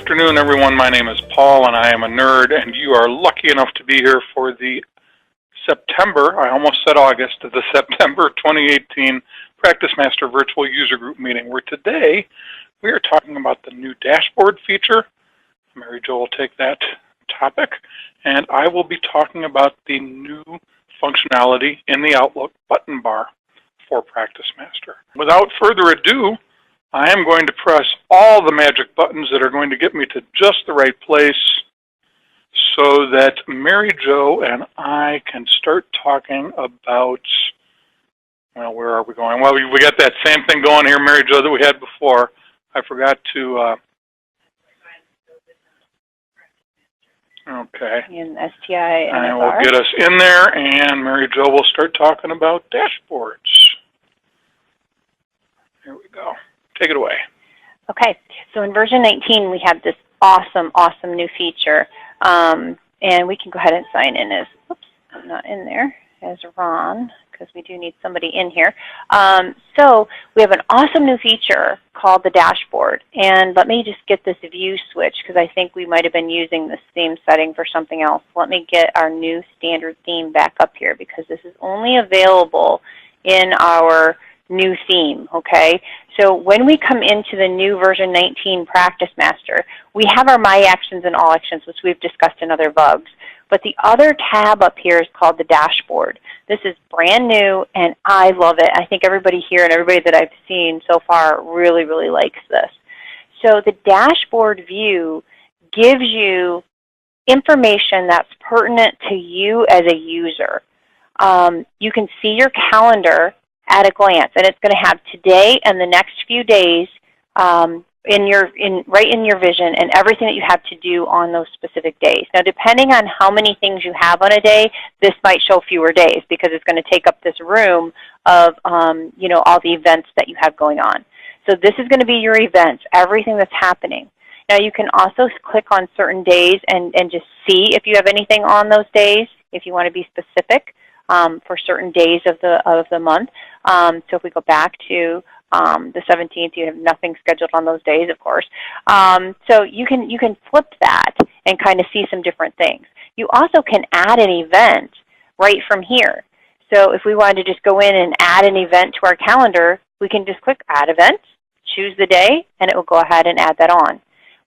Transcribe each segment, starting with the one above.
afternoon, everyone. My name is Paul, and I am a nerd, and you are lucky enough to be here for the September, I almost said August, the September 2018 PracticeMaster Virtual User Group meeting, where today we are talking about the new dashboard feature. Mary Jo will take that topic, and I will be talking about the new functionality in the Outlook button bar for PracticeMaster. Without further ado, I am going to press all the magic buttons that are going to get me to just the right place so that Mary Jo and I can start talking about, well, where are we going? Well, we got that same thing going here, Mary Jo, that we had before. I forgot to, okay. In STI and I will get us in there, and Mary Jo will start talking about dashboards. Here we go. Take it away. Okay, so in version 19 we have this awesome new feature, and we can go ahead and sign in as, oops, I'm not in there, as Ron, because we do need somebody in here. So we have an awesome new feature called the dashboard, and let me just get this view switch because I think we might have been using the same setting for something else. Let me get our new standard theme back up here because this is only available in our new theme, okay? So when we come into the new version 19 PracticeMaster, we have our My Actions and All Actions, which we've discussed in other bugs. But the other tab up here is called the dashboard. This is brand new, and I love it. I think everybody here and everybody that I've seen so far really likes this. So the dashboard view gives you information that's pertinent to you as a user. You can see your calendar at a glance, and it's going to have today and the next few days right in your vision, and everything that you have to do on those specific days. Now, depending on how many things you have on a day, this might show fewer days because it's going to take up this room of all the events that you have going on. So this is going to be your events, everything that's happening. Now, you can also click on certain days and just see if you have anything on those days if you want to be specific. For certain days of the month. So if we go back to the 17th, you have nothing scheduled on those days, of course. So you can flip that and kind of see some different things. You also can add an event right from here. So if we wanted to just go in and add an event to our calendar, we can just click Add Event, choose the day, and it will go ahead and add that on.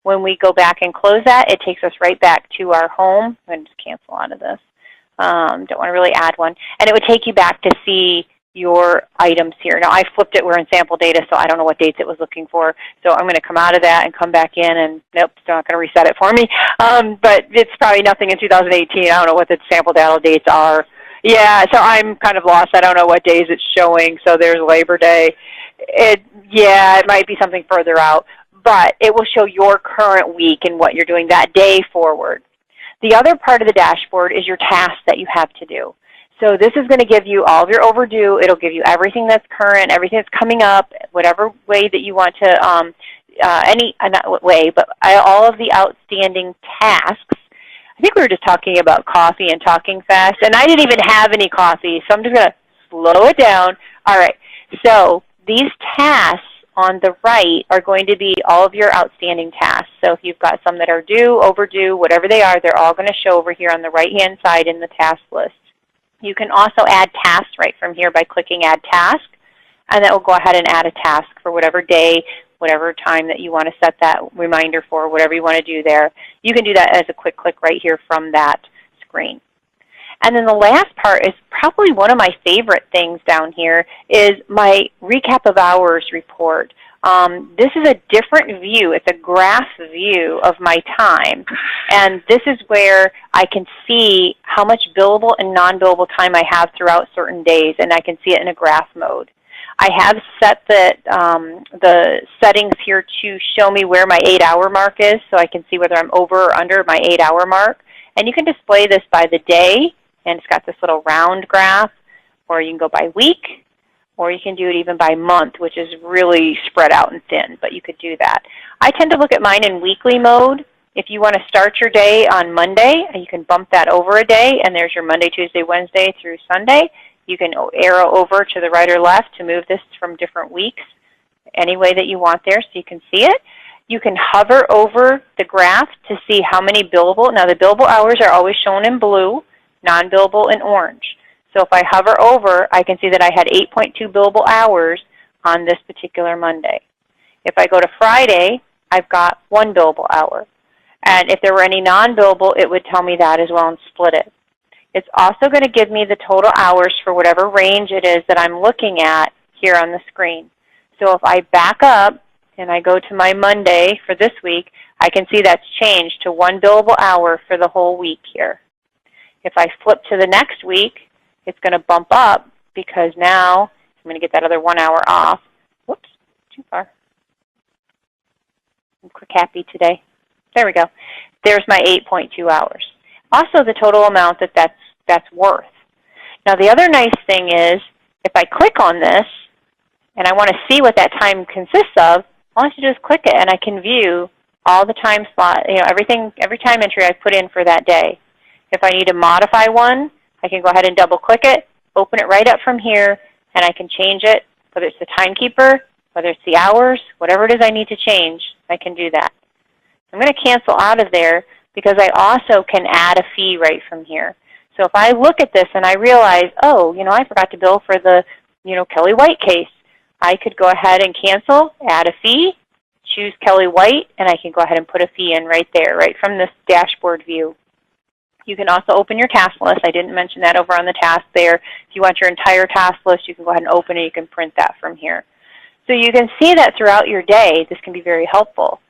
When we go back and close that, it takes us right back to our home. I'm going to just cancel out of this. Don't want to really add one. And it would take you back to see your items here. Now, I flipped it. We're in sample data, so I don't know what dates it was looking for. So I'm going to come out of that and come back in, and nope, it's not going to reset it for me. But it's probably nothing in 2018. I don't know what the sample data dates are. Yeah, so I'm kind of lost. I don't know what days it's showing. So there's Labor Day. Yeah, it might be something further out. But it will show your current week and what you're doing that day forward. The other part of the dashboard is your tasks that you have to do. So this is going to give you all of your overdue. It'll give you everything that's current, everything that's coming up, whatever way that you want to, not way, but all of the outstanding tasks. I think we were just talking about coffee and talking fast, and I didn't even have any coffee, so I'm just going to slow it down. All right, so these tasks on the right are going to be all of your outstanding tasks. So if you've got some that are due, overdue, whatever they are, they're all going to show over here on the right-hand side in the task list. You can also add tasks right from here by clicking Add Task, and that will go ahead and add a task for whatever day, whatever time that you want to set that reminder for, whatever you want to do there. You can do that as a quick click right here from that screen. And then the last part is probably one of my favorite things down here is my Recap of Hours report. This is a different view. It's a graph view of my time. And this is where I can see how much billable and non-billable time I have throughout certain days, and I can see it in a graph mode. I have set the settings here to show me where my 8-hour mark is, so I can see whether I'm over or under my 8-hour mark. And you can display this by the day, and it's got this little round graph, or you can go by week, or you can do it even by month, which is really spread out and thin, but you could do that. I tend to look at mine in weekly mode. If you want to start your day on Monday, you can bump that over a day, and there's your Monday, Tuesday, Wednesday through Sunday. You can arrow over to the right or left to move this from different weeks any way that you want there so you can see it. You can hover over the graph to see how many billable. Now the billable hours are always shown in blue, non-billable in orange. So if I hover over, I can see that I had 8.2 billable hours on this particular Monday. If I go to Friday, I've got 1 billable hour. And if there were any non-billable, it would tell me that as well and split it. It's also going to give me the total hours for whatever range it is that I'm looking at here on the screen. So if I back up and I go to my Monday for this week, I can see that's changed to 1 billable hour for the whole week here. If I flip to the next week, it's going to bump up because now I'm going to get that other 1 hour off. Whoops, too far. I'm quick happy today. There we go. There's my 8.2 hours. Also the total amount that's worth. Now the other nice thing is, if I click on this and I want to see what that time consists of, all I have to do is click it and I can view all the time slot, every time entry I put in for that day. If I need to modify one, I can go ahead and double click it, open it right up from here, and I can change it, whether it's the timekeeper, whether it's the hours, whatever it is I need to change, I can do that. I'm going to cancel out of there because I also can add a fee right from here. So if I look at this and I realize, oh, I forgot to bill for the, Kelly White case, I could go ahead and cancel, add a fee, choose Kelly White, and I can go ahead and put a fee in right there, right from this dashboard view. You can also open your task list. I didn't mention that over on the task there. If you want your entire task list, you can go ahead and open it. You can print that from here. So you can see that throughout your day, this can be very helpful.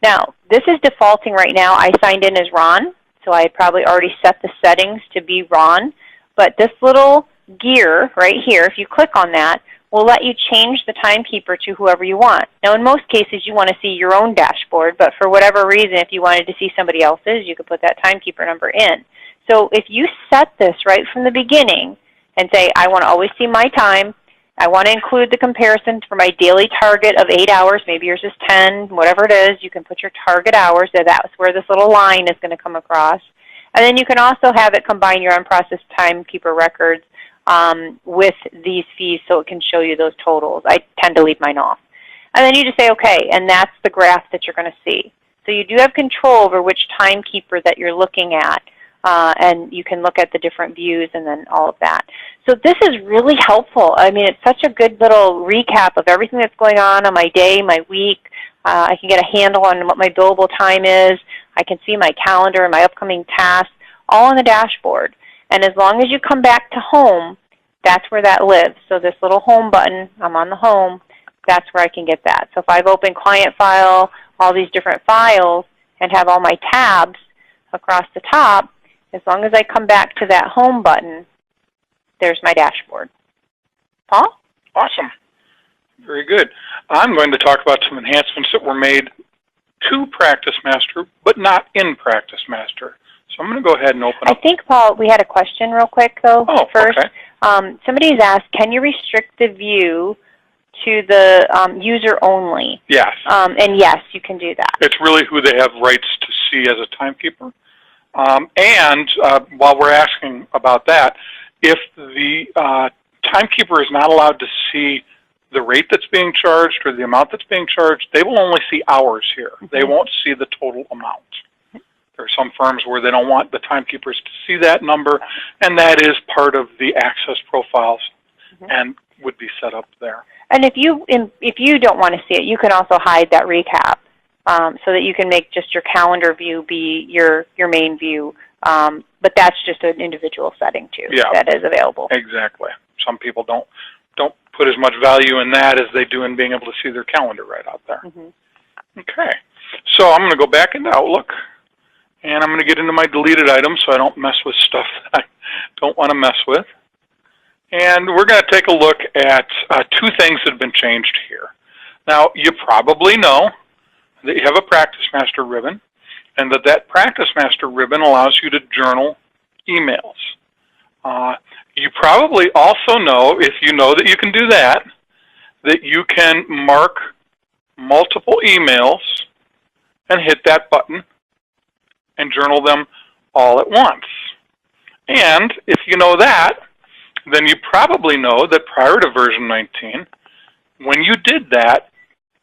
Now, this is defaulting right now. I signed in as Ron, so I had probably already set the settings to be Ron. But this little gear right here, if you click on that, will let you change the timekeeper to whoever you want. Now, in most cases, you want to see your own dashboard, but for whatever reason, if you wanted to see somebody else's, you could put that timekeeper number in. So if you set this right from the beginning and say, I want to always see my time, I want to include the comparison for my daily target of 8 hours, maybe yours is 10, whatever it is, you can put your target hours, so that's where this little line is going to come across. And then you can also have it combine your unprocessed timekeeper records with these fees so it can show you those totals. I tend to leave mine off. And then you just say, okay, and that's the graph that you're going to see. So you do have control over which timekeeper that you're looking at, and you can look at the different views and then all of that. So this is really helpful. I mean, it's such a good little recap of everything that's going on my day, my week. I can get a handle on what my billable time is. I can see my calendar and my upcoming tasks, all on the dashboard. And as long as you come back to home, that's where that lives. So this little home button, I'm on the home, that's where I can get that. So if I've opened client file, all these different files, and have all my tabs across the top, as long as I come back to that home button, there's my dashboard. Paul? Awesome. Very good. I'm going to talk about some enhancements that were made to PracticeMaster, but not in PracticeMaster. So I'm going to go ahead and open up. I think, Paul, we had a question real quick, though, first. Okay. Somebody's asked, can you restrict the view to the user only? Yes. And yes, you can do that. It's really who they have rights to see as a timekeeper. And while we're asking about that, if the timekeeper is not allowed to see the rate that's being charged or the amount that's being charged, they will only see hours here. They won't see the total amount. There are some firms where they don't want the timekeepers to see that number, and that is part of the access profiles and would be set up there. And if you don't want to see it, you can also hide that recap so that you can make just your calendar view be your main view. But that's just an individual setting too. Yeah, that is available. Exactly. Some people don't put as much value in that as they do in being able to see their calendar right out there. Okay. So I'm going to go back into Outlook. And I'm going to get into my deleted items so I don't mess with stuff that I don't want to mess with. And we're going to take a look at two things that have been changed here. Now, you probably know that you have a PracticeMaster ribbon, and that PracticeMaster ribbon allows you to journal emails. You probably also know, if you know that you can do that you can mark multiple emails and hit that button and journal them all at once. And if you know that, then you probably know that prior to version 19, when you did that,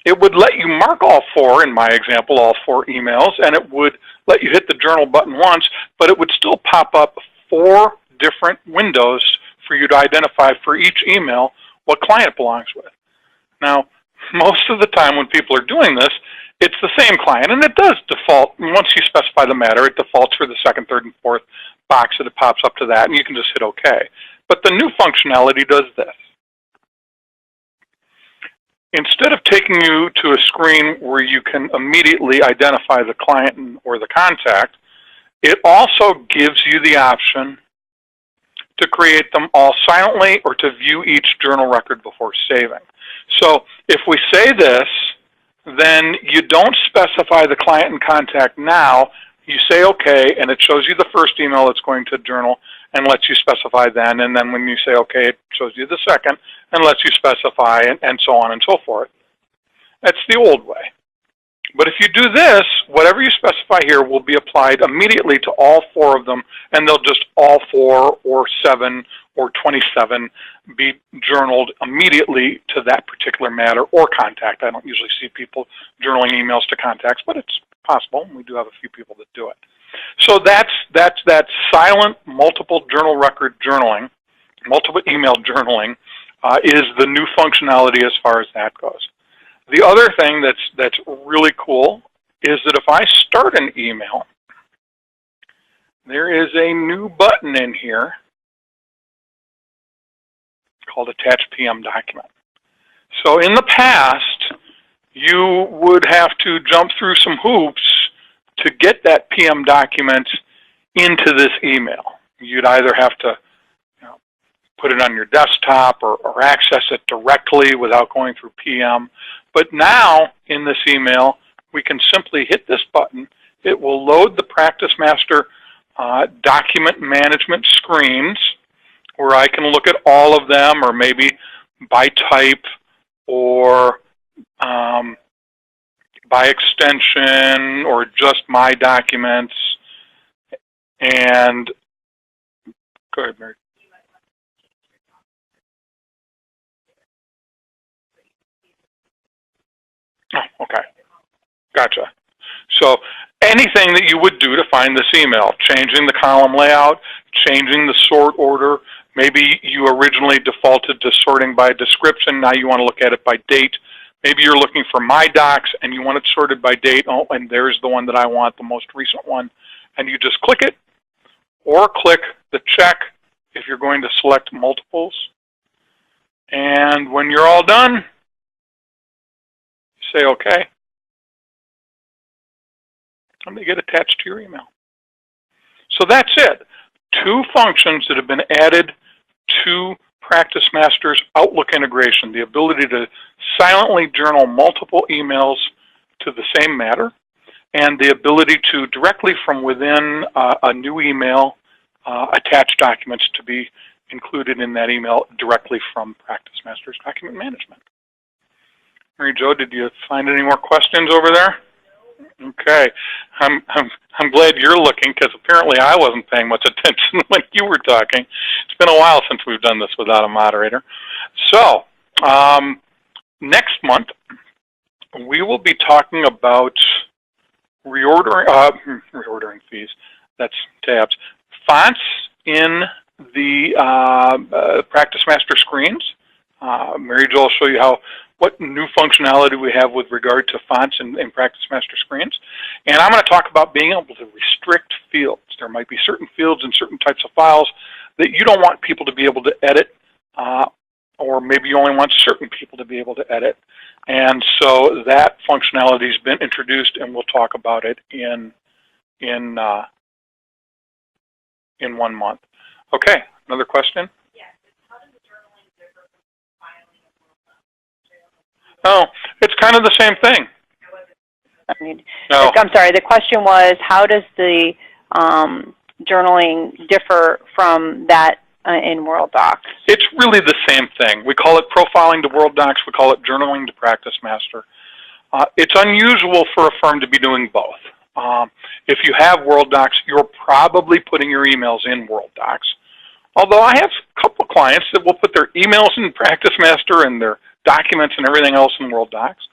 it would let you mark all four, in my example, all four emails, and it would let you hit the journal button once, but it would still pop up 4 different windows for you to identify for each email what client it belongs with. Now, most of the time when people are doing this, it's the same client, and it does default. Once you specify the matter, it defaults for the second, third, and fourth box that it pops up to that, and you can just hit OK. But the new functionality does this. Instead of taking you to a screen where you can immediately identify the client or the contact, it also gives you the option to create them all silently or to view each journal record before saving. So if we say this, then you don't specify the client and contact now. You say OK, and it shows you the first email that's going to journal and lets you specify then. And then when you say OK, it shows you the second and lets you specify, and so on and so forth. That's the old way. But if you do this, whatever you specify here will be applied immediately to all 4 of them, and they'll just all 4 or 7 or 27 be journaled immediately to that particular matter or contact. I don't usually see people journaling emails to contacts, but it's possible. We do have a few people that do it. So that's that silent multiple journal record journaling, multiple email journaling, is the new functionality as far as that goes. The other thing that's really cool is that if I start an email, there is a new button in here called Attach PM Document. So in the past, you would have to jump through some hoops to get that PM document into this email. You'd either have to put it on your desktop or access it directly without going through PM. But now, in this email, we can simply hit this button. It will load the PracticeMaster document management screens, where I can look at all of them, or maybe by type, or by extension, or just my documents. And go ahead, Mary. Oh, okay. Gotcha. So anything that you would do to find this email, changing the column layout, changing the sort order, maybe you originally defaulted to sorting by description, now you want to look at it by date. Maybe you're looking for my docs and you want it sorted by date, oh, and there's the one that I want, the most recent one, and you just click it, or click the check if you're going to select multiples. And when you're all done, say OK, and they get attached to your email. So that's it. 2 functions that have been added to PracticeMaster's Outlook integration, the ability to silently journal multiple emails to the same matter, and the ability to directly from within a new email attach documents to be included in that email directly from PracticeMaster's document management. Mary Jo, did you find any more questions over there? Okay, I'm glad you're looking, because apparently I wasn't paying much attention when you were talking. It's been a while since we've done this without a moderator. So next month we will be talking about reordering fees. That's tabs. Fonts in the PracticeMaster screens. Mary Jo will show you what new functionality we have with regard to fonts in PracticeMaster screens. And I'm going to talk about being able to restrict fields. There might be certain fields in certain types of files that you don't want people to be able to edit, or maybe you only want certain people to be able to edit. And so that functionality has been introduced, and we'll talk about it in 1 month. Okay, another question? Oh, it's kind of the same thing. No. I'm sorry, the question was, how does the journaling differ from that in World Docs? It's really the same thing. We call it profiling to World Docs. We call it journaling to PracticeMaster. It's unusual for a firm to be doing both. If you have World Docs, you're probably putting your emails in World Docs. Although I have a couple of clients that will put their emails in PracticeMaster and their documents and everything else in World Docs.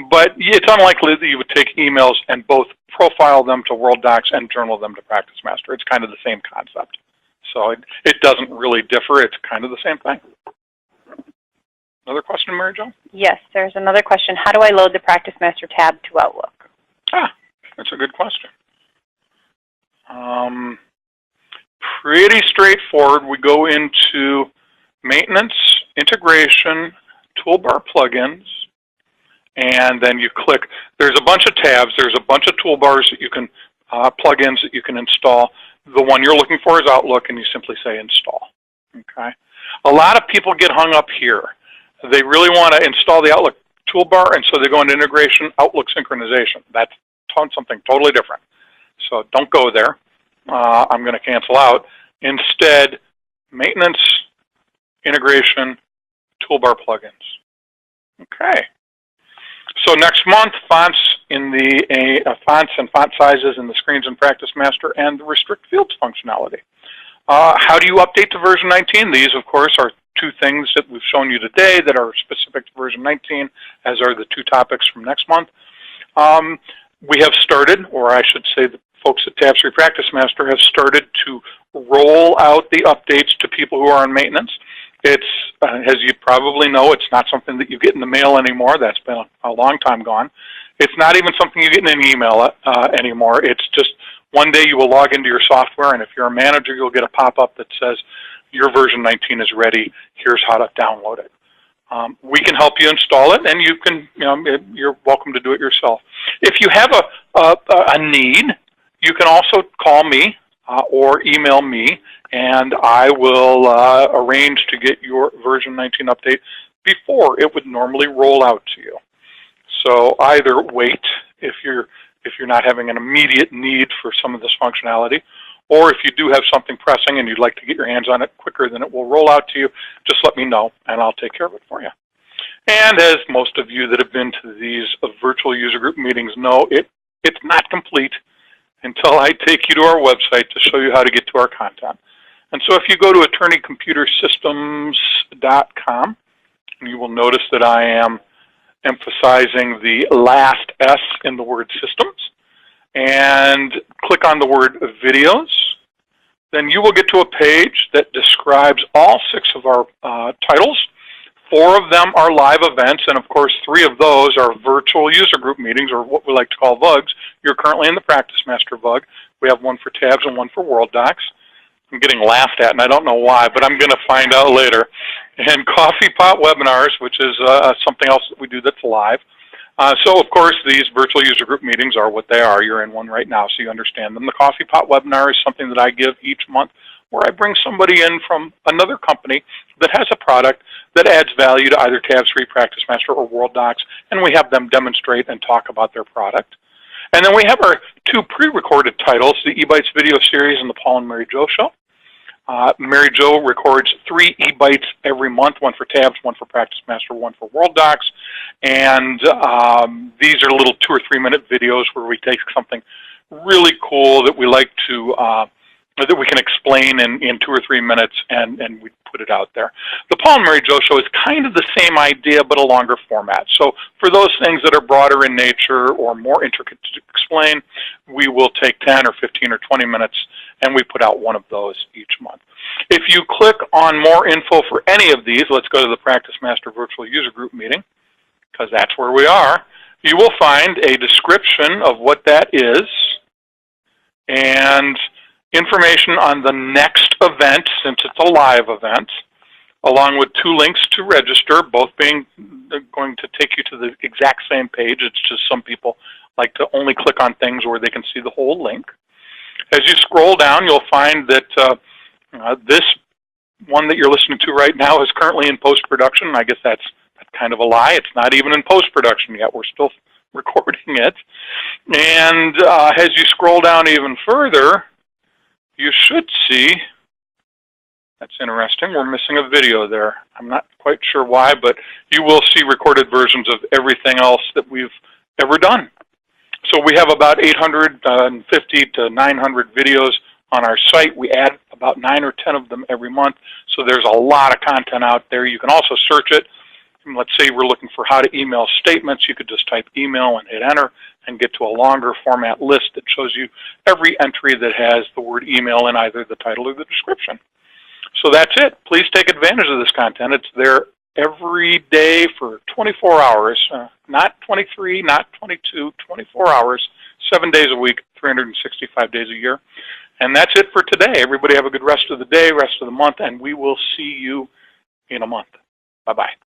But it's unlikely that you would take emails and both profile them to World Docs and journal them to PracticeMaster. It's kind of the same concept. So it doesn't really differ. It's kind of the same thing. Another question, Mary Jo? Yes, there's another question. How do I load the PracticeMaster tab to Outlook? That's a good question. Pretty straightforward. We go into Maintenance, Integration, Toolbar Plugins, and then you click. There's a bunch of tabs. There's a bunch of toolbars that you can, plugins that you can install. The one you're looking for is Outlook, and you simply say Install. Okay. A lot of people get hung up here. They really want to install the Outlook toolbar, and so they go into Integration, Outlook Synchronization. That's something totally different. So don't go there. I'm going to cancel out. Instead, Maintenance, Integration, Toolbar Plugins. Okay. So next month, fonts in the fonts and font sizes in the screens in PracticeMaster and the Restrict Fields functionality. How do you update to version 19? These, of course, are two things that we've shown you today that are specific to version 19, as are the two topics from next month. We have started, or I should say the folks at Tabs 3 PracticeMaster have started to roll out the updates to people who are on maintenance. It's, as you probably know, it's not something that you get in the mail anymore. That's been a long time gone. It's not even something you get in an email anymore. It's just one day you will log into your software, and if you're a manager, you'll get a pop-up that says, your version 19 is ready. Here's how to download it. We can help you install it, and you can, you're welcome to do it yourself. If you have a need, you can also call me or email me, and I will arrange to get your version 19 update before it would normally roll out to you. So either wait if you're not having an immediate need for some of this functionality, or if you do have something pressing and you'd like to get your hands on it quicker than it will roll out to you, just let me know and I'll take care of it for you. And as most of you that have been to these virtual user group meetings know, it's not complete until I take you to our website to show you how to get to our content. And so if you go to attorneycomputersystems.com, you will notice that I am emphasizing the last S in the word systems, and click on the word videos. Then you will get to a page that describes all 6 of our titles. 4 of them are live events, and of course 3 of those are virtual user group meetings, or what we like to call VUGs. You're currently in the PracticeMaster VUG. We have one for Tabs and one for World Docs. I'm getting laughed at, and I don't know why, but I'm going to find out later. And Coffee Pot webinars, which is something else that we do that's live. So, of course, these virtual user group meetings are what they are. You're in one right now, so you understand them. The Coffee Pot webinar is something that I give each month, where I bring somebody in from another company that has a product that adds value to either Tabs 3, PracticeMaster, or World Docs, and we have them demonstrate and talk about their product. And then we have our 2 pre-recorded titles, the eBytes video series and the Paul and Mary Jo show. Mary Jo records 3 eBytes every month, one for Tabs, one for PracticeMaster, one for World Docs. And these are little 2 or 3 minute videos where we take something really cool that we like to, that we can explain in 2 or 3 minutes, and we put it out there. The Paul and Mary Jo show is kind of the same idea, but a longer format. So for those things that are broader in nature or more intricate to explain, we will take 10 or 15 or 20 minutes, and we put out one of those each month. If you click on more info for any of these, let's go to the PracticeMaster Virtual User Group meeting, because that's where we are. You will find a description of what that is, and information on the next event, since it's a live event, along with 2 links to register, both being going to take you to the exact same page. It's just some people like to only click on things where they can see the whole link. As you scroll down, you'll find that this one that you're listening to right now is currently in post-production. I guess that's kind of a lie. It's not even in post-production yet. We're still recording it. And as you scroll down even further, you should see, that's interesting, we're missing a video there. I'm not quite sure why, but you will see recorded versions of everything else that we've ever done. So we have about 850 to 900 videos on our site. We add about 9 or 10 of them every month. So there's a lot of content out there. You can also search it. let's say we're looking for how to email statements, you could just type email and hit enter and get to a longer format list that shows you every entry that has the word email in either the title or the description. So that's it. Please take advantage of this content. It's there every day for 24 hours, not 23, not 22, 24 hours, 7 days a week, 365 days a year. And that's it for today. Everybody have a good rest of the day, rest of the month, and we will see you in a month. Bye-bye.